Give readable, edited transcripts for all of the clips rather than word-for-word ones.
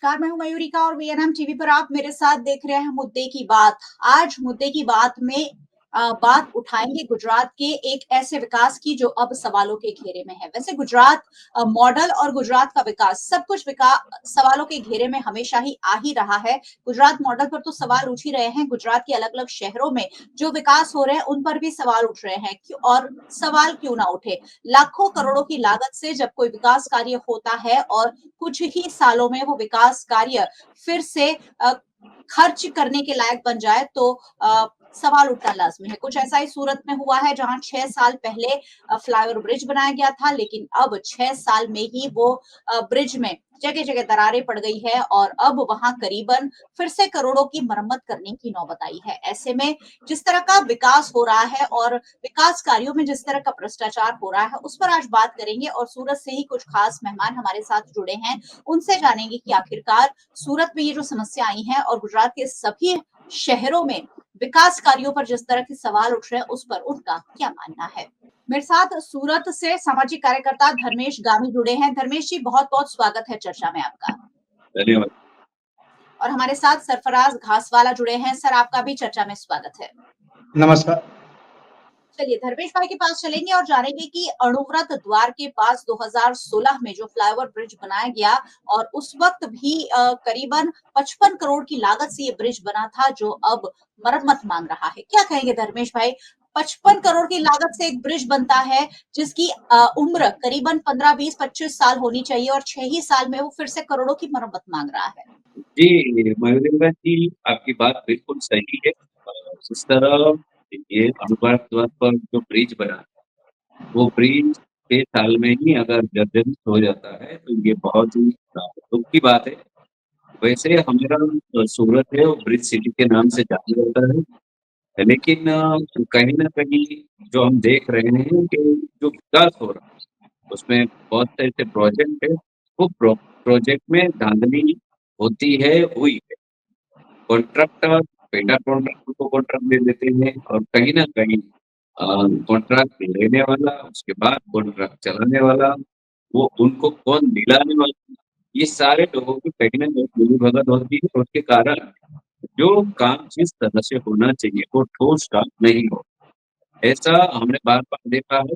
नमस्कार, मैं हूं मयूरी का और वीएनएम टीवी पर आप मेरे साथ देख रहे हैं मुद्दे की बात। आज मुद्दे की बात में बात उठाएंगे गुजरात के एक ऐसे विकास की जो अब सवालों के घेरे में है। वैसे गुजरात मॉडल और गुजरात का विकास सब कुछ विकास सवालों के घेरे में हमेशा ही आ ही रहा है। गुजरात मॉडल पर तो सवाल उठ ही रहे हैं, गुजरात के अलग अलग शहरों में जो विकास हो रहे हैं उन पर भी सवाल उठ रहे हैं। और सवाल क्यों ना उठे, लाखों करोड़ों की लागत से जब कोई विकास कार्य होता है और कुछ ही सालों में वो विकास कार्य फिर से खर्च करने के लायक बन जाए तो सवाल उठना लाजमी है। कुछ ऐसा ही सूरत में हुआ है जहां 6 साल पहले फ्लाईओवर ब्रिज बनाया गया था, लेकिन अब 6 साल में ही वो ब्रिज में जगह जगह दरारें पड़ गई है और अब वहां करीबन फिर से करोड़ों की मरम्मत करने की नौबत आई है। ऐसे में जिस तरह का विकास हो रहा है और विकास कार्यों में जिस तरह का भ्रष्टाचार हो रहा है उस पर आज बात करेंगे और सूरत से ही कुछ खास मेहमान हमारे साथ जुड़े हैं, उनसे जानेंगे कि आखिरकार सूरत में ये जो समस्या आई है और गुजरात के सभी शहरों में विकास कार्यों पर जिस तरह के सवाल उठ रहे हैं उस पर उनका क्या मानना है। मेरे साथ सूरत से सामाजिक कार्यकर्ता धर्मेश गामी जुड़े हैं। धर्मेश जी, बहुत बहुत स्वागत है चर्चा में आपका। धन्यवाद। और हमारे साथ सरफराज घासवाला जुड़े हैं। सर, आपका भी चर्चा में स्वागत है। नमस्कार। चलिए धर्मेश भाई के पास चलेंगे और जानेंगे कि अणुव्रत द्वार के पास 2016 में जो फ्लाईओवर ब्रिज बनाया गया और उस वक्त भी करीबन 55 करोड़ की लागत से ये ब्रिज बना था जो अब मरम्मत मांग रहा है। क्या कहेंगे धर्मेश भाई, 55 करोड़ की लागत से एक ब्रिज बनता है जिसकी उम्र करीबन 15, 20, 25 साल होनी चाहिए और 6 ही साल में वो फिर से करोड़ों की मरम्मत मांग रहा है। जी, मयूरेंद्र जी, आपकी बात बिल्कुल सही है। जिस तरह ये अनुवाद द्वार पर जो ब्रिज बना, वो ब्रिज 6 साल में ही अगर जर्जरित हो जाता है, तो ये बहुत ही दुःख की बात है। वैसे हमारा सूरत है, वो ब्रिज सिटी के नाम से जाना जाता है। लेकिन कहीं न कहीं जो हम देख रहे हैं कि जो विकास हो रहा है, उसमें बहुत से ऐसे प्रोजेक्ट है, वो प्रोजेक्ट में धांधली होती है, हुई है। कॉन्ट्रैक्टर पेटा कॉन्ट्रैक्टर को कॉन्ट्रैक्ट दे देते हैं और कहीं न कहीं कॉन्ट्रैक्ट लेने वाला, उसके बाद कॉन्ट्रैक्ट चलाने वाला, वो उनको कौन दिलाने वाला, ये सारे लोगों की कहीं न कहीं मिलीभगत होती है और उसके कारण जो काम जिस तरह से होना चाहिए, वो ठोस काम नहीं हो। ऐसा हमने बार-बार देखा है,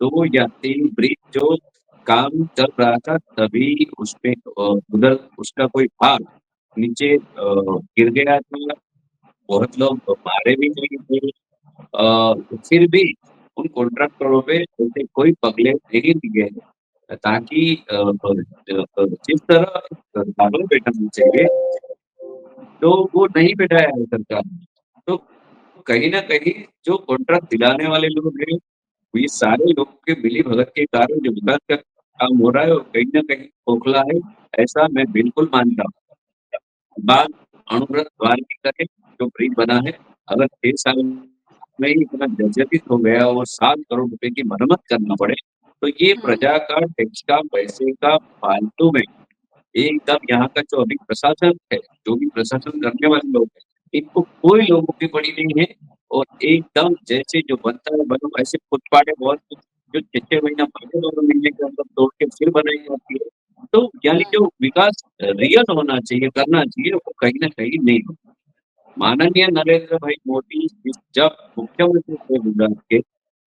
2 या 3 ब्रिज जो काम चल रहा था, तभी उसपे उधर उसका कोई भाग नीचे गिर गया था। बहुत लोग मारे भी गए थे। फिर भी उन कॉन्ट्रैक्टरों पे ऐसे कोई पगले नहीं लिए ताकि जिस तरह कानून बैठाना चाहिए, तो वो नहीं बैठाया है सरकार ने। तो कहीं न कहीं जो कॉन्ट्रैक्ट दिलाने वाले लोग हैं, ये सारे लोगों के मिली-भगत के कारण जो विकास का काम हो रहा है, वो कहीं न कहीं खोखला है, ऐसा मैं बिल्कुल मानता हूँ। बात अणुव्रत द्वार की करें, जो ब्रिज बना है, अगर 6 साल में ही इतना जर्जरित हो गया और 7 करोड़ रुपए की मरम्मत करना पड़े, तो ये प्रजा का टैक्स का पैसे का फालतू में एकदम यहाँ का जो अभी प्रशासन है, जो भी प्रशासन करने वाले लोग हैं, इनको कोई लोगों की पड़ी नहीं है और एकदम जैसे जो बनता है बनो, ऐसे फुटपाटे बहुत जो 6-6 महीना पहले 2 महीने के अंदर तोड़ के फिर बनाई जाती है। तो यानी जो विकास रियल होना चाहिए, करना चाहिए, वो कहीं न कहीं नहीं हो। माननीय नरेंद्र भाई मोदी जब मुख्यमंत्री थे गुजरात के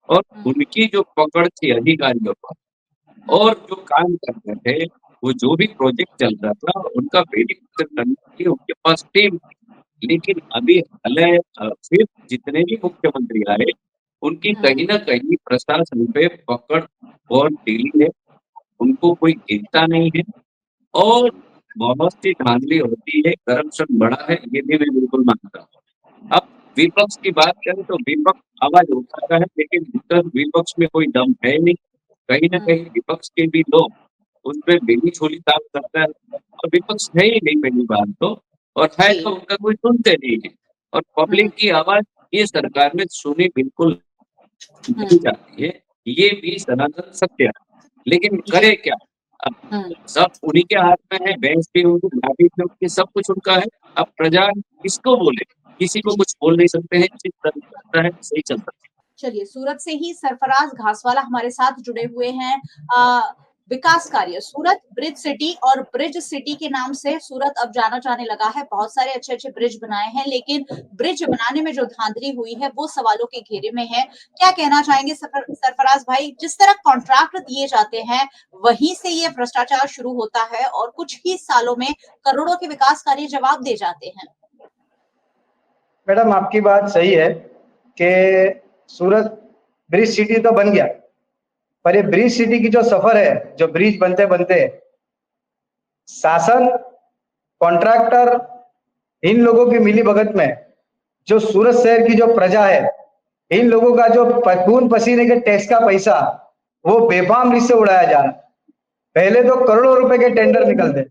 और उनकी जो पकड़ थी अधिकारियों पर और जो काम करते थे, वो जो भी प्रोजेक्ट चलता था, उनका वेरिफिकेशन करने के लिए उनके पास टीम थी। लेकिन अभी फिर जितने भी मुख्यमंत्री आए, उनकी कहीं न कहीं प्रशासन पे पकड़ बहुत ढीली है, उनको कोई गिनता नहीं है और बहुत सी धांधली होती है, करप्शन बढ़ा है, ये भी मैं बिल्कुल मानता हूँ। अब विपक्ष की बात करें तो विपक्ष आवाज़ उठाता है, लेकिन विपक्ष में कोई दम है नहीं। कहीं न कहीं विपक्ष के भी लोग उसपे मिली-जुली काम करता है और विपक्ष है ही नहीं पहली बात तो और है जी। तो उनका कोई सुनते नहीं है और पब्लिक की आवाज़ ये सरकार में सुनी बिल्कुल नहीं जाती है। ये भी सनातन सत्य है, लेकिन जी। करे क्या? अब सब उन्हीं के हाथ में है, भैंस भी उनकी, लाठी भी उनकी, सब कुछ उनका है। अब प्रजा किसको बोले? किसी को कुछ बोल नहीं सकते हैं, जिस तरह चलता है सही चलता है। चलिए सूरत से ही सरफराज घासवाला हमारे साथ जुड़े हुए हैं। विकास कार्य सूरत ब्रिज सिटी और ब्रिज सिटी के नाम से सूरत अब जाना जाने लगा है। बहुत सारे अच्छे-अच्छे ब्रिज बनाए हैं, लेकिन ब्रिज बनाने में जो धांधली हुई है वो सवालों के घेरे में है। क्या कहना चाहेंगे सरफराज भाई? जिस तरह कॉन्ट्रैक्ट दिए जाते हैं, वहीं से ये भ्रष्टाचार शुरू होता है और कुछ ही सालों में करोड़ों के विकास कार्य जवाब दे जाते हैं। मैडम आपकी बात सही है कि सूरत ब्रिज सिटी तो बन गया, पर ये ब्रिज सिटी की जो सफर है, जो ब्रिज बनते बनते शासन, कॉन्ट्रैक्टर, इन लोगों की मिलीभगत में जो सूरत शहर की जो प्रजा है, इन लोगों का जो खून पसीने के टैक्स का पैसा वो बेफाम रीत से उड़ाया जा रहा है। पहले तो करोड़ों रुपए के टेंडर निकलते।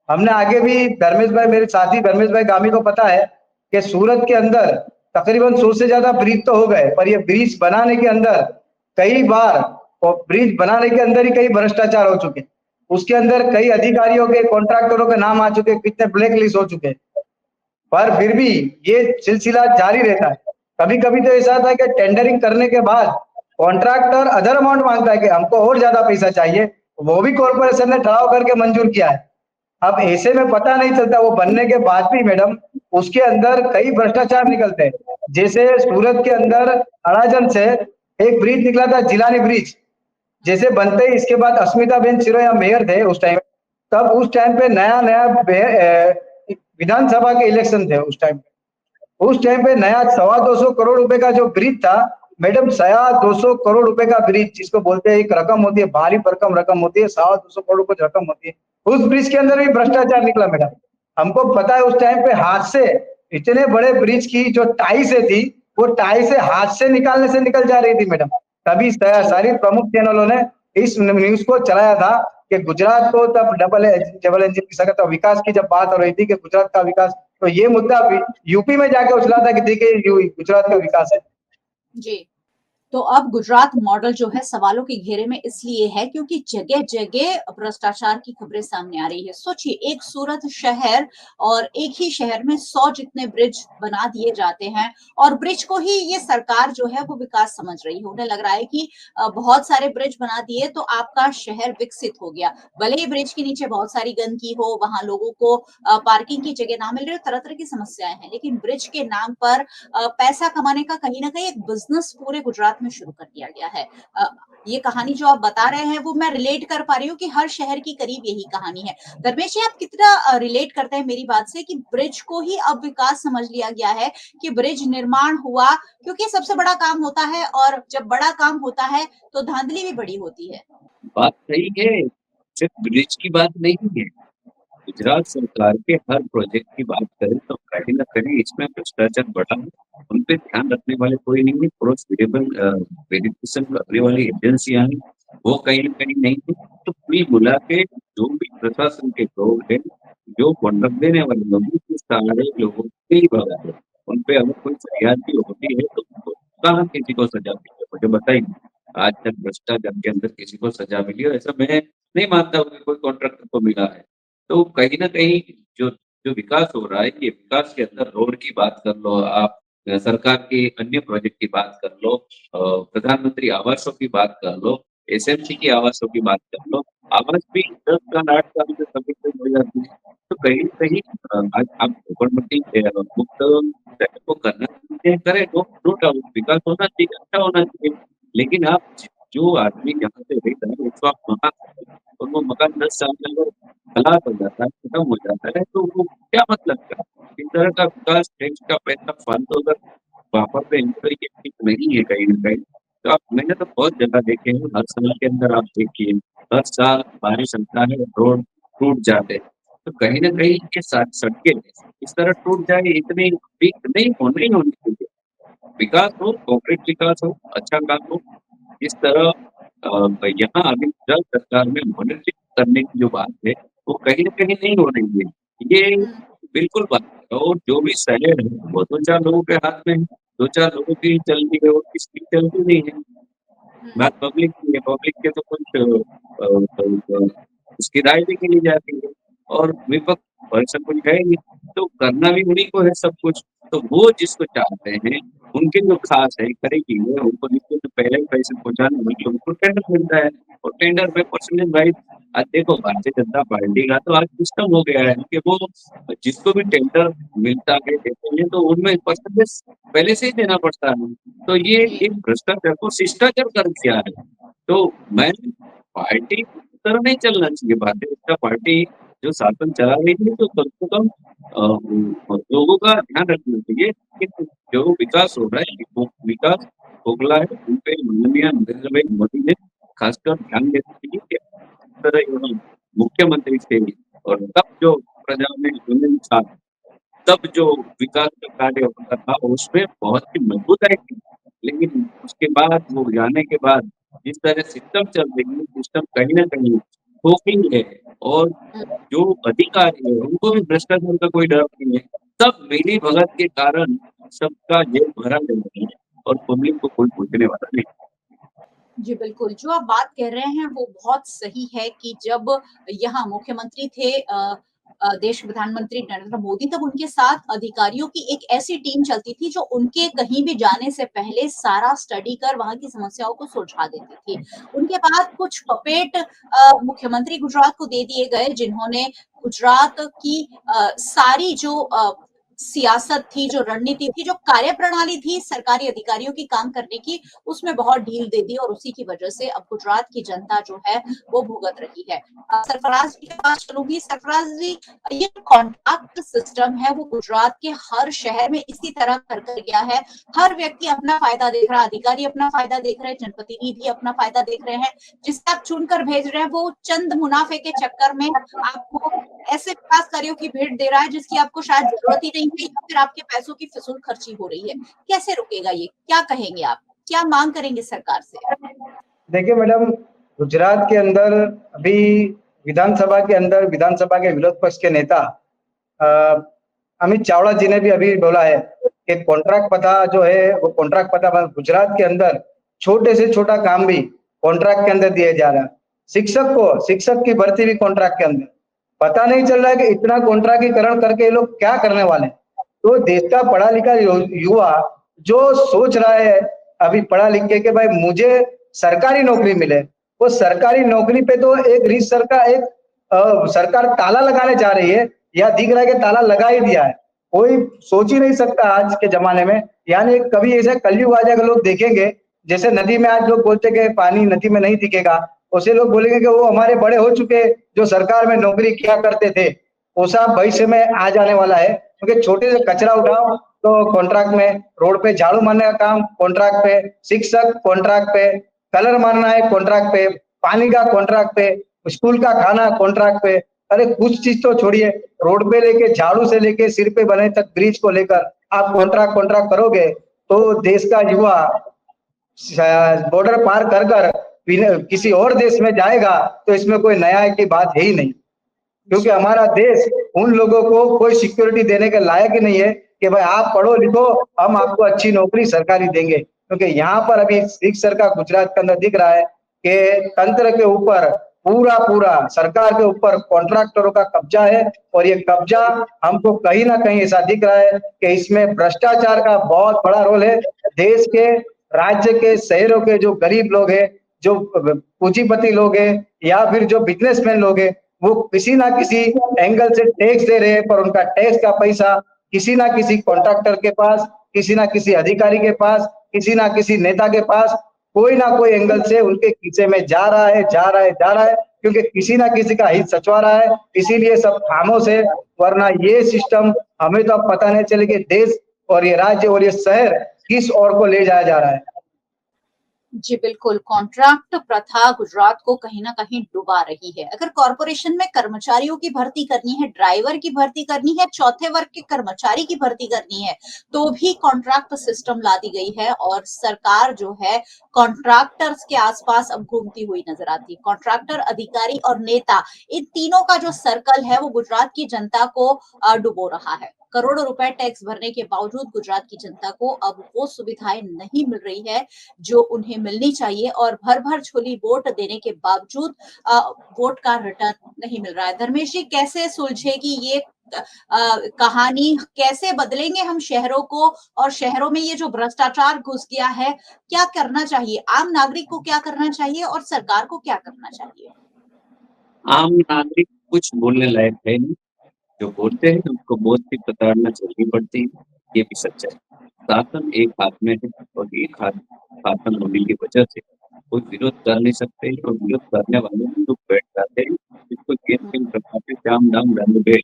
हमने आगे भी धर्मेश भाई, मेरे साथी धर्मेश भाई गामी को पता है कि सूरत के अंदर तकरीबन 100 से ज्यादा ब्रिज तो हो गए, पर ये ब्रिज बनाने के अंदर कई बार, और ब्रिज बनाने के अंदर ही कई भ्रष्टाचार हो चुके, उसके अंदर कई अधिकारियों के, कॉन्ट्रैक्टरों के नाम आ चुके, कितने ब्लैक लिस्ट हो चुके, पर फिर भी ये सिलसिला जारी रहता है। कभी कभी तो ऐसा था कि टेंडरिंग करने के बाद कॉन्ट्रैक्टर अदर अमाउंट मांगता है कि हमको और ज्यादा पैसा चाहिए, वो भी कॉर्पोरेशन ने ठहराव करके मंजूर किया है। अब ऐसे में पता नहीं चलता, वो बनने के बाद भी मैडम उसके अंदर कई भ्रष्टाचार निकलते हैं। जैसे सूरत के अंदर अड़ाजन से एक ब्रिज निकला था, जिलानी ब्रिज, जैसे बनते ही इसके बाद अस्मिता बेन सिरोया मेयर थे उस टाइम, तब उस टाइम पे नया नया विधानसभा के इलेक्शन थे उस टाइम पे नया 225 करोड़ रुपए का जो ब्रिज था मैडम, 225 करोड़ रुपए का ब्रिज, जिसको बोलते हैं एक रकम होती है, भारी भरकम रकम होती है, 225 करोड़ रुपए रकम होती है, उस ब्रिज के अंदर भी भ्रष्टाचार निकला मैडम। हमको पता है उस टाइम पे हाथ से इतने बड़े ब्रिज की जो टाई से थी, वो टाई से हाथ से निकालने से निकल जा रही थी मैडम। तभी सारी प्रमुख चैनलों ने इस न्यूज को चलाया था कि गुजरात को तब डबल इंजन की सड़क विकास की जब बात हो रही थी कि गुजरात का विकास, तो ये मुद्दा यूपी में जाके उछला था कि देखिए गुजरात का विकास है। जी। तो अब गुजरात मॉडल जो है सवालों के घेरे में इसलिए है क्योंकि जगह जगह भ्रष्टाचार की खबरें सामने आ रही है। सोचिए, एक सूरत शहर और एक ही शहर में 100 जितने ब्रिज बना दिए जाते हैं और ब्रिज को ही ये सरकार जो है वो विकास समझ रही है। उन्हें लग रहा है कि बहुत सारे ब्रिज बना दिए तो आपका शहर विकसित हो गया। भले ही ब्रिज के नीचे बहुत सारी गंदगी हो, वहां लोगों को पार्किंग की जगह ना मिल रही हो, तरह तरह की समस्याएं हैं, लेकिन ब्रिज के नाम पर पैसा कमाने का कहीं ना कहीं एक बिजनेस पूरे गुजरात में शुरू कर दिया गया है। ये कहानी जो आप बता रहे हैं वो मैं रिलेट कर पा रही हूँ कि हर शहर की करीब यही कहानी है। धर्मेश जी, आप कितना रिलेट करते हैं मेरी बात से कि ब्रिज को ही अब विकास समझ लिया गया है कि ब्रिज निर्माण हुआ क्योंकि सबसे बड़ा काम होता है और जब बड़ा काम होता है तो धांधली भी बड़ी होती है। बात सही है, सिर्फ ब्रिज की बात नहीं है। गुजरात सरकार के हर प्रोजेक्ट की बात करें तो कहीं न कहीं इसमें भ्रष्टाचार बढ़ा है। उन पे ध्यान रखने वाले कोई नहीं है, क्रॉस वेरिफिकेशन करने वाली एजेंसियाँ हैं, वो कहीं न कहीं नहीं है। तो कुल मिला के जो भी प्रशासन के लोग हैं, जो कॉन्ट्रैक्ट देने वाले लोग हैं, ये सारे लोगों की ही बात है। उन पे अगर कोई फरियाद भी होती है तो उनको कहाँ किसी को सज़ा मिली है, मुझे बताइए। आज तक भ्रष्टाचार के अंदर किसी को सज़ा मिली है, ऐसा मैं नहीं मानता हूँ कि कोई कॉन्ट्रैक्टर को मिला है। तो कहीं न कहीं जो जो विकास हो रहा है, ये विकास के अंदर रोड की बात कर लो आप, सरकार के अन्य प्रोजेक्ट की बात कर लो, प्रधानमंत्री आवासों की बात कर लो, एसएमसी की आवासों की बात कर लो, आवास भी 10 साल 8 साल में कमिटमेंट हो जाती है। तो कहीं न कहीं आज आप झोपड़पट्टी मुक्त शहर को करना चाहते हैं, करें, नो डाउट विकास होना चाहिए, अच्छा होना चाहिए। लेकिन आप जो आदमी जहाँ पे रहता है उसको आप मकान और वो मकान 10 साल में अगर खलास हो जाता है, खत्म हो जाता है, तो वो क्या मतलब का? इस तरह का विकास टैक्स का पैसा फालतू अगर वहाँ पे एंजॉय ये ठीक नहीं है कहीं न कहीं। तो आप मैंने तो बहुत जगह देखे हैं, हर साल के अंदर आप देखिए, हर साल बारिश होता है, रोड टूट जाते हैं। तो कहीं न कहीं ये सड़कें इस तरह टूट जाए इतनी वीक नहीं होनी चाहिए। विकास हो, कॉर्पोरेट विकास हो, अच्छा काम हो, इस तरह यहाँ अभी गुजरात सरकार में मॉनिटरिंग करने की जो बात है, वो कहीं न कहीं नहीं हो रही है। ये बिल्कुल बात है और जो भी शहर है, वो 2-4 लोगों के हाथ में है, 2-4 लोगों की ही चलती है और किसी की चलती नहीं है। बात पब्लिक की है, पब्लिक के तो कुछ उसकी राय भी ली जाती है और विपक्ष ऐसा कुछ है नहीं, तो करना भी उन्हीं को है सब कुछ। तो वो जिसको चाहते हैं, उनके जो खास है करेगी है, उनको जिसको तो पहले ही पैसे पहुँचाने होंगे, उनको टेंडर मिलता है और टेंडर में परसेंटेज वाइज़ देखो भारतीय जनता पार्टी का तो आज सिस्टम हो गया है कि वो जिसको भी टेंडर मिलता है, देते हैं, तो उनमें परसेंटेज पहले से ही देना पड़ता है। तो ये जी एक भ्रष्टाचार को शिष्टाचार कर दिया है। तो मैं पार्टी की तरह नहीं चलना चाहिए, भारतीय जनता पार्टी जो शासन चला रही है तो कम से कम लोगों का ध्यान रखना चाहिए कि जो विकास हो रहा है वो विकास खोखला है, उन पे माननीय नरेंद्र भाई मोदी ने खासकर ध्यान देना चाहिए कि इस तरह यहाँ मुख्यमंत्री थे और तब जो प्रजा में जुनून था, तब जो विकास का कार्य होता था उसमें बहुत ही मजबूताई थी। लेकिन उसके बाद वो जाने के बाद जिस तरह सिस्टम चल रही है, सिस्टम कहीं न कहीं खोखली है और जो अधिकारी है उनको भी भ्रष्टाचार का कोई डर नहीं है। सब मिली-भगत के कारण सबका जेब भरा ले रही है और पब्लिक को कोई पूछने वाला नहीं। जी, बिल्कुल, जो आप बात कह रहे हैं वो बहुत सही है कि जब यहाँ मुख्यमंत्री थे देश के प्रधानमंत्री नरेंद्र मोदी तब उनके साथ अधिकारियों की एक ऐसी टीम चलती थी जो उनके कहीं भी जाने से पहले सारा स्टडी कर वहाँ की समस्याओं को सुलझा देती थी। उनके बाद कुछ पपेट मुख्यमंत्री गुजरात को दे दिए गए जिन्होंने गुजरात की सारी जो सियासत थी, जो रणनीति थी, जो कार्यप्रणाली थी सरकारी अधिकारियों की काम करने की उसमें बहुत ढील दे दी और उसी की वजह से अब गुजरात की जनता जो है वो भुगत रही है। सरफराज जी के पास चलूंगी। सरफराज जी, ये कॉन्ट्रैक्ट सिस्टम है वो गुजरात के हर शहर में इसी तरह कर गया है। हर व्यक्ति अपना फायदा देख रहा है, अधिकारी अपना फायदा देख रहे हैं, जनप्रतिनिधि अपना फायदा देख रहे हैं। जिससे आप चुनकर भेज रहे हैं वो चंद मुनाफे के चक्कर में आपको ऐसे विकास कार्यों की भेंट दे रहा है जिसकी आपको शायद जरूरत ही नहीं है या फिर आपके पैसों की फिजूल खर्ची हो रही है। कैसे रुकेगा ये? क्या कहेंगे आप? क्या मांग करेंगे सरकार से? देखिए मैडम, गुजरात के अंदर अभी विधानसभा के विरोध पक्ष के नेता अ, अमित चावड़ा जी ने भी अभी बोला है कि कॉन्ट्रैक्ट पता जो है वो कॉन्ट्रैक्ट पता गुजरात के अंदर छोटे से छोटा काम भी कॉन्ट्रैक्ट के अंदर दिया जा रहा है। शिक्षक की भर्ती भी कॉन्ट्रैक्ट के अंदर। पता नहीं चल रहा है कि इतना कॉन्ट्रैक्टीकरण करके ये लोग क्या करने वाले हैं। तो देश का पढ़ा लिखा युवा जो सोच रहा है अभी पढ़ा लिख के कि भाई मुझे सरकारी नौकरी मिले, वो सरकारी नौकरी पे तो एक सरकार ताला लगाने जा रही है या दिख रहा है कि ताला लगा ही दिया है। कोई सोच ही नहीं सकता आज के जमाने में, यानी कभी ऐसा कलयुग आ जाएगा, लोग देखेंगे जैसे नदी में आज लोग बोलते कि पानी नदी में नहीं दिखेगा, उसे लोग बोलेंगे कि वो हमारे बड़े हो चुके जो सरकार में नौकरी किया करते थे, वो सब भविष्य में आ जाने वाला है। क्योंकि छोटे से कचरा उठाओ तो कॉन्ट्रैक्ट में, रोड पे झाड़ू मारने का काम कॉन्ट्रैक्ट पे, शिक्षक कॉन्ट्रैक्ट पे, कलर मारना है कॉन्ट्रैक्ट पे, पानी का कॉन्ट्रैक्ट पे, स्कूल का खाना कॉन्ट्रैक्ट पे। अरे कुछ चीज तो छोड़िए, रोड पे लेके झाड़ू से लेके सिर पे बने तक ब्रिज को लेकर आप कॉन्ट्रैक्ट कॉन्ट्रैक्ट करोगे तो देश का युवा बॉर्डर पार कर कर किसी और देश में जाएगा तो इसमें कोई न्याय की बात है ही नहीं। क्योंकि जी, हमारा देश उन लोगों को कोई सिक्योरिटी देने के लायक ही नहीं है कि भाई आप पढ़ो लिखो, हम आपको अच्छी नौकरी सरकारी देंगे। क्योंकि यहाँ पर अभी एक सरकार गुजरात के अंदर दिख रहा है कि तंत्र के ऊपर पूरा पूरा सरकार के ऊपर कॉन्ट्रैक्टरों का कब्जा है और ये कब्जा हमको कहीं ना कहीं ऐसा दिख रहा है कि इसमें भ्रष्टाचार का बहुत बड़ा रोल है। देश के, राज्य के, शहरों के जो गरीब लोग हैं, जो पूंजीपति लोग हैं या फिर जो बिजनेसमैन लोग हैं, वो किसी ना किसी एंगल से टैक्स दे रहे हैं, पर उनका टैक्स का पैसा किसी ना किसी कॉन्ट्रैक्टर के पास, किसी ना किसी अधिकारी के पास, किसी ना किसी नेता के पास कोई ना कोई एंगल से उनके खीसे में जा रहा है, जा रहा है, जा रहा है, क्योंकि किसी ना किसी का हित सचवा रहा है। इसीलिए सब खामोश है, वरना ये सिस्टम हमें तो अब पता नहीं चले कि देश और ये राज्य और ये शहर किस ओर को ले जाया जा रहा है। जी बिल्कुल, कॉन्ट्रैक्ट प्रथा गुजरात को कहीं न कहीं डुबा रही है। अगर कॉर्पोरेशन में कर्मचारियों की भर्ती करनी है, ड्राइवर की भर्ती करनी है, चौथे वर्ग के कर्मचारी की भर्ती करनी है, तो भी कॉन्ट्रैक्ट सिस्टम ला दी गई है और सरकार जो है कॉन्ट्रैक्टर्स के आस-पास अब घूमती हुई नज़र आती है। कॉन्ट्रैक्टर, अधिकारी और नेता, इन तीनों का जो सर्कल है वो गुजरात की जनता को डुबो रहा है। करोड़ों रुपए टैक्स भरने के बावजूद गुजरात की जनता को अब वो सुविधाएँ नहीं मिल रही है जो उन्हें मिलनी चाहिए और भर-भर झोली वोट देने के बावजूद वोट का रिटर्न नहीं मिल रहा है। धर्मेश जी, कैसे सुलझेगी ये कहानी कैसे बदलेंगे हम शहरों को, और शहरों में ये जो भ्रष्टाचार घुस गया है, क्या करना चाहिए? आम नागरिक को क्या करना चाहिए और सरकार को क्या करना चाहिए? आम नागरिक कुछ बोलने लायक है नहीं, जो बोलते हैं उनको मौत की प्रताड़ना झेलनी पड़ती है, ये भी सच्चाई है। शासन एक हाथ में है और एक हाथ शासन होने की वजह से कोई विरोध कर नहीं सकते और विरोध करने वाले भी चुप बैठ जाते हैं, जिसको हुँ, गेम-खेल प्रताप से श्याम दाम दंड भेद,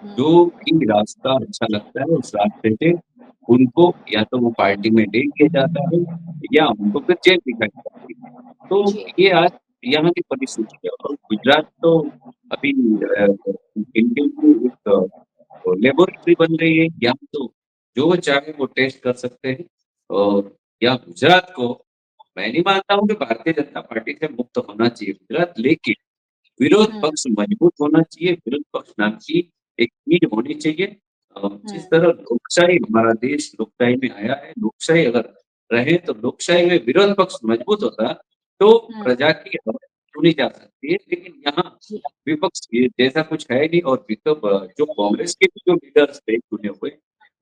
हुँ, जो भी रास्ता अच्छा लगता है उस रास्ते से उनको या तो वो पार्टी में ले लिया जाता है या उनको फिर जेल दिखाई जाती है। तो जी। ये आज यहाँ की परिस्थिति है और गुजरात तो अभी इंडिया की एक लेबोरेटरी बन रही है, यहाँ तो जो वो चाहे वो टेस्ट कर सकते हैं और या गुजरात को मैं नहीं मानता हूँ कि भारतीय जनता पार्टी से मुक्त होना चाहिए गुजरात, लेकिन विरोध हुँ, पक्ष मजबूत होना चाहिए, विरोध पक्ष नाम की एक चीज़ होनी चाहिए। जिस हुँ, तरह लोकशाही हमारा देश लोकशाही में आया है, लोकशाही अगर रहे तो लोकशाही में विरोध पक्ष मजबूत होता, तो हुँ, प्रजा की आवाज़ सुनी जा सकती है। लेकिन यहाँ जी, विपक्ष ये जैसा कुछ है नहीं और जो कांग्रेस के भी जो लीडर्स थे चुने हुए,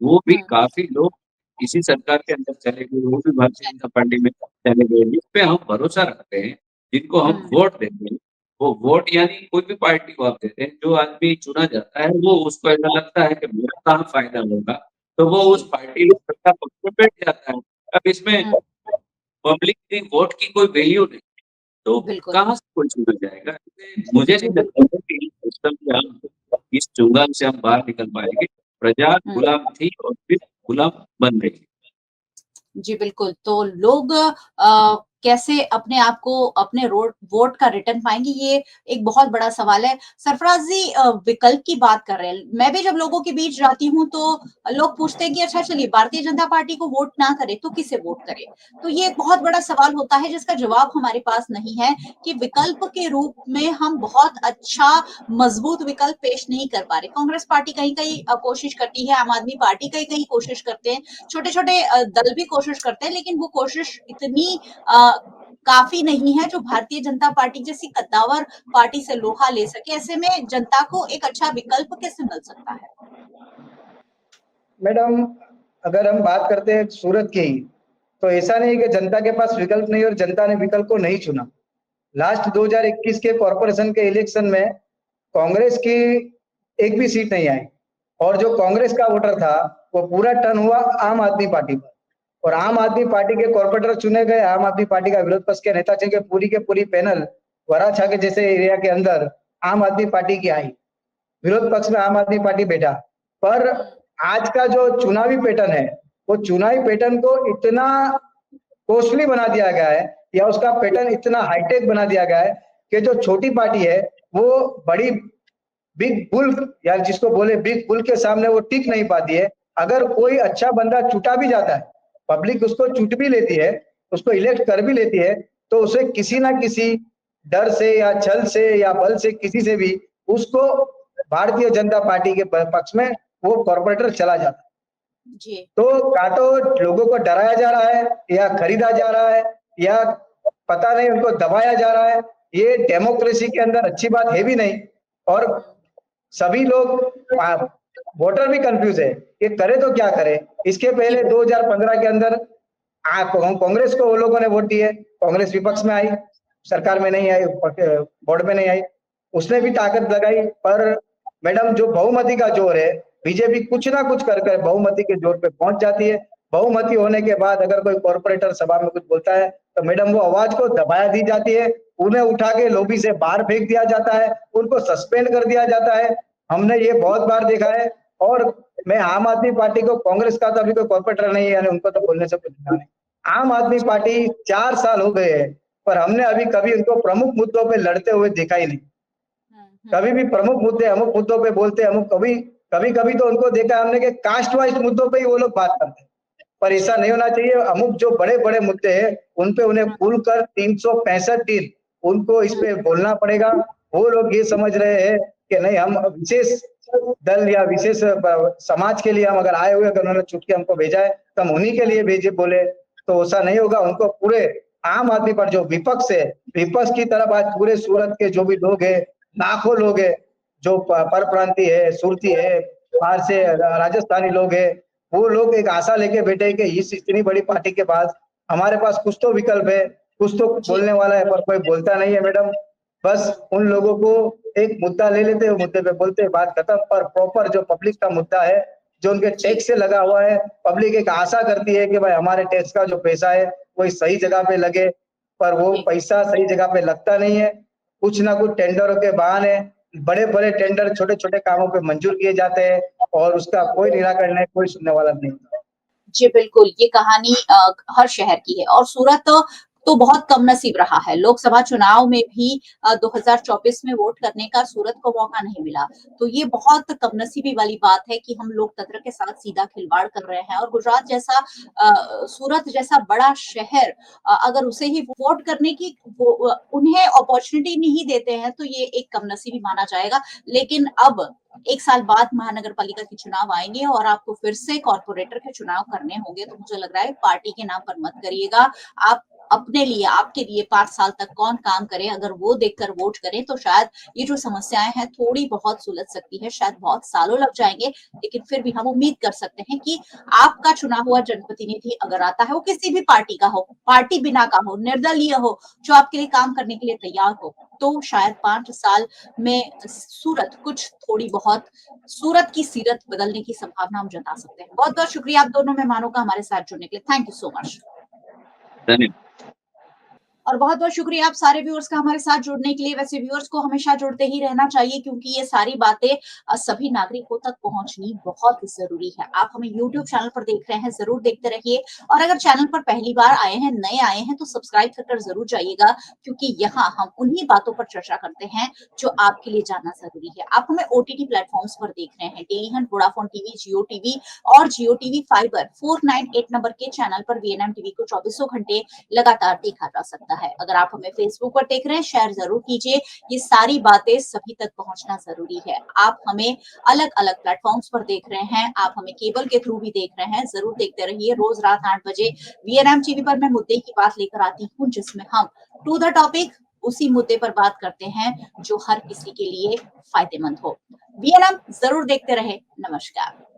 वो भी हुँ, काफ़ी लोग इसी सरकार के अंदर चले गए, वो भी भारतीय जनता पार्टी में चले गए, जिस पे हम भरोसा रखते हैं, जिनको हम हुँ, वोट देते हैं। वो वोट यानी कोई भी पार्टी को आप देते हैं, जो आदमी चुना जाता है, वो उसको ऐसा लगता है कि मेरा कहाँ फ़ायदा होगा, तो वो जी, उस पार्टी के सत्ता पक्ष में बैठ जाता है। अब इसमें हुँ, पब्लिक की वोट की कोई वैल्यू नहीं, तो बिल्कुल। कहाँ से कोई चुना जाएगा? इसलिए मुझे जी, नहीं लगता बिल्कुल। है कि इस सिस्टम से हम इस चुंगल से हम बाहर निकल पाएँगे। प्रजा हुँ। गुलाम थी और फिर गुलाम बन गई। जी, बिल्कुल। तो लोग कैसे अपने आप को अपने रोड वोट का रिटर्न पाएँगे, ये एक बहुत बड़ा सवाल है। सरफराज़ जी विकल्प की बात कर रहे हैं। मैं भी जब लोगों के बीच जाती हूँ, तो लोग पूछते हैं कि अच्छा चलिए भारतीय जनता पार्टी को वोट ना करें, तो किसे वोट करें? तो ये एक बहुत बड़ा सवाल होता है, जिसका जवाब हमारे पास नहीं है कि विकल्प के रूप में हम बहुत अच्छा मज़बूत विकल्प पेश नहीं कर पा रहे। कांग्रेस पार्टी कहीं-कहीं कोशिश करती है, आम आदमी पार्टी कहीं-कहीं कोशिश करते हैं। छोटे-छोटे दल भी कोशिश करते हैं, लेकिन वो कोशिश इतनी काफ़ी नहीं है जो भारतीय जनता पार्टी जैसी कद्दावर पार्टी से लोहा ले सके। ऐसे में जनता को एक अच्छा विकल्प कैसे मिल सकता है? मैडम, अगर हम बात करते हैं सूरत की ही, तो ऐसा नहीं कि जनता के पास विकल्प नहीं और जनता ने विकल्प को नहीं चुना। लास्ट 2021 के कॉर्पोरेशन के इलेक्शन में कांग्रेस की एक भी सीट नहीं आई और जो कांग्रेस का वोटर था, वो पूरा टर्न हुआ आम आदमी पार्टी पर और आम जी। आदमी पार्टी के कॉर्पोरेटर चुने गए, आम आदमी पार्टी का विरोध पक्ष के नेता चुने गए, पूरी के पूरी पैनल वराछा के जैसे एरिया के अंदर आम आदमी पार्टी की आई। विरोध पक्ष में आम आदमी पार्टी बैठा। पर हुँ, आज का जो चुनावी पैटर्न है, वो चुनावी पैटर्न को इतना कॉस्टली बना दिया गया है या उसका पैटर्न इतना हाईटेक बना दिया गया है कि जो छोटी पार्टी है, वो बड़ी बिग बुल या जिसको बोले बिग बुल के सामने वो टिक नहीं पाती है। अगर कोई अच्छा बंदा चुटा भी जाता है, पब्लिक उसको चुट भी लेती है, उसको इलेक्ट कर भी लेती है, तो उसे किसी ना किसी डर से या छल से या बल से किसी से भी उसको भारतीय जनता पार्टी के पक्ष में वो कॉर्पोरेटर चला जाता है। जी। तो का तो लोगों को डराया जा रहा है या खरीदा जा रहा है या पता नहीं उनको दबाया जा रहा है। ये डेमोक्रेसी के अंदर अच्छी बात है भी नहीं और हुँ, सभी लोग वोटर भी कंफ्यूज है कि करे तो क्या करे। इसके जी, पहले बिल्कुल। 2015 के अंदर कांग्रेस को वो लोगों ने वोट दिए, कांग्रेस हुँ, विपक्ष में आई, सरकार हुँ, में नहीं आई, बोर्ड में नहीं आई। उसने भी हुँ, ताकत लगाई पर मैडम जो बहुमति का जोर है, बीजेपी कुछ ना कुछ कर कर बहुमति के जोर पे पहुंच जाती है। बहुमति होने के बाद अगर कोई कॉर्पोरेटर सभा में कुछ बोलता है, तो मैडम वो आवाज को दबाया दी जाती है, उन्हें उठा के लॉबी से बाहर फेंक दिया जाता है, उनको सस्पेंड कर दिया जाता है। हमने ये बहुत बार देखा है और मैं आम आदमी पार्टी को कांग्रेस का तो अभी कोई कॉर्पोरेटर नहीं है यानी उनको तो बोलने से कुछ नहीं। आम आदमी जी। पार्टी 4 साल हो गए हैं, पर हमने अभी कभी उनको प्रमुख मुद्दों पे लड़ते हुए देखा ही नहीं। हुँ, हुँ, कभी भी प्रमुख मुद्दे अमुक मुद्दों पे बोलते हैं, अमुक कभी-कभी तो उनको देखा हमने कि कास्ट वाइज़ मुद्दों पे ही वो लोग बात करते हैं। पर ऐसा जी। नहीं होना चाहिए, अमुक जो बड़े-बड़े मुद्दे हैं, उन पे उन्हें हुँ, खुलकर 365 दिन उनको इस हुँ, पे बोलना पड़ेगा। वो लोग ये समझ रहे हैं कि नहीं हम विशेष दल या विशेष समाज के लिए हम अगर आए हुए अगर उन्होंने चुन के हमको भेजा है, तो हम उन्हीं के हुँ, लिए भेजे बोले, तो ऐसा नहीं होगा। उनको पूरे आम आदमी पर जो विपक्ष है, विपक्ष की तरफ आज पूरे सूरत के जो भी लोग हैं, लाखों लोग हैं, जो परप्रांतीय है, सुरती है, बाहर से राजस्थानी लोग है, वो लोग एक आशा लेके बैठे हैं कि इस इतनी बड़ी पार्टी के पास हमारे पास कुछ तो विकल्प है, कुछ तो जी बोलने वाला है, पर कोई बोलता नहीं है मैडम। बस उन लोगों को एक मुद्दा ले लेते हैं, मुद्दे पे बोलते हैं, बात खत्म। पर प्रॉपर जो पब्लिक का मुद्दा है, जो उनके जी टैक्स से लगा हुआ है, पब्लिक एक आशा करती है कि भाई हमारे टैक्स का जो पैसा है वो सही जगह पे लगे, पर वो जी पैसा सही जगह पे लगता नहीं है। कुछ ना कुछ टेंडरों के बहाने बड़े-बड़े टेंडर छोटे-छोटे कामों पे मंजूर किए जाते हैं और उसका कोई निराकरण नहीं, कोई सुनने वाला नहीं। जी, बिल्कुल, ये कहानी हर शहर की है और सूरत तो बहुत कमनसीब रहा है। लोकसभा चुनाव में भी 2024 में वोट करने का सूरत को मौका नहीं मिला। तो ये बहुत कमनसीबी वाली बात है कि हम लोकतंत्र के साथ सीधा खिलवाड़ कर रहे हैं और गुजरात जैसा सूरत जैसा बड़ा शहर अगर उसे ही वोट करने की उन्हें अपॉर्च्युनिटी नहीं देते हैं, तो ये एक कमनसीबी माना जाएगा। लेकिन अब 1 साल बाद महानगर पालिका के चुनाव आएँगे और आपको फिर से कॉर्पोरेटर के चुनाव करने होंगे, तो मुझे लग रहा है पार्टी के नाम पर मत करिएगा। आप अपने लिए, आपके लिए 5 साल तक कौन काम करे, अगर वो देखकर वोट करें, तो शायद ये जो समस्याएँ हैं, थोड़ी बहुत सुलझ सकती है। शायद बहुत सालों लग जाएँगे, लेकिन फिर भी हम उम्मीद कर सकते हैं कि आपका चुना हुआ जनप्रतिनिधि अगर आता है, वो किसी भी पार्टी का हो, पार्टी बिना का हो, निर्दलीय हो, जो आपके लिए काम करने के लिए तैयार हो, तो शायद 5 साल में सूरत कुछ थोड़ी बहुत सूरत की सीरत बदलने की संभावना हम जता सकते हैं। बहुत-बहुत शुक्रिया आप दोनों मेहमानों का हमारे साथ जुड़ने के लिए। Thank you so much. धन्यवाद। और बहुत-बहुत शुक्रिया आप सारे व्यूअर्स का हमारे साथ जुड़ने के लिए। वैसे व्यूअर्स को हमेशा जुड़ते ही रहना चाहिए क्योंकि ये सारी बातें सभी नागरिकों तक पहुँचनी बहुत ज़रूरी है। आप हमें यूट्यूब चैनल पर देख रहे हैं, ज़रूर देखते रहिए और अगर चैनल पर पहली बार आए हैं, नए आए हैं तो सब्सक्राइब कर ज़रूर जाइएगा क्योंकि यहाँ हम उन्हीं बातों पर चर्चा करते हैं जो आपके लिए जानना ज़रूरी है। आप हमें ओटीटी प्लेटफ़ॉर्म्स पर देख रहे हैं, डेली हंट, वोडाफोन टीवी, जियो टीवी और जियो टीवी फाइबर 498 नंबर के चैनल पर वीएनएम टीवी को चौबीसों घंटे लगातार देखा जा सकता है। अगर आप हमें फेसबुक पर देख रहे हैं, शेयर ज़रूर कीजिए। ये सारी बातें सभी तक पहुँचना ज़रूरी है। आप हमें अलग-अलग प्लेटफ़ॉर्म्स पर देख रहे हैं, आप हमें केबल के थ्रू भी देख रहे हैं, ज़रूर देखते रहिए। रोज़ रात 8 बजे वीएनएम टीवी पर मैं मुद्दे की बात लेकर आती हूँ, जिसमें हम टू द टॉपिक उसी मुद्दे पर बात करते हैं, जो हर किसी के लिए फ़ायदेमंद हो। वीएनएम ज़रूर देखते रहें। नमस्कार।